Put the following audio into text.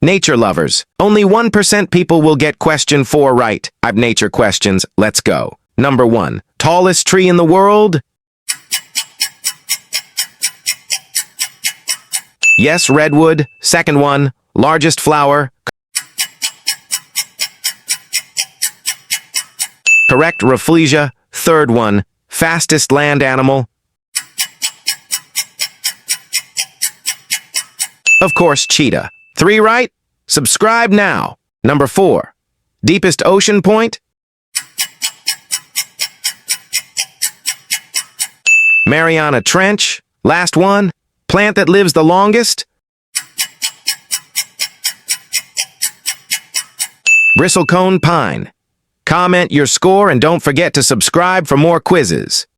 Nature lovers. Only 1% people will get question 4 right. I've nature questions. Let's go. Number 1. Tallest tree in the world? Yes, redwood. Second one. Largest flower? Correct, Rafflesia. Third one. Fastest land animal? Of course, cheetah. 3 right? Subscribe now. Number 4. Deepest ocean point? Mariana Trench. Last one. Plant that lives the longest? Bristlecone pine. Comment your score and don't forget to subscribe for more quizzes.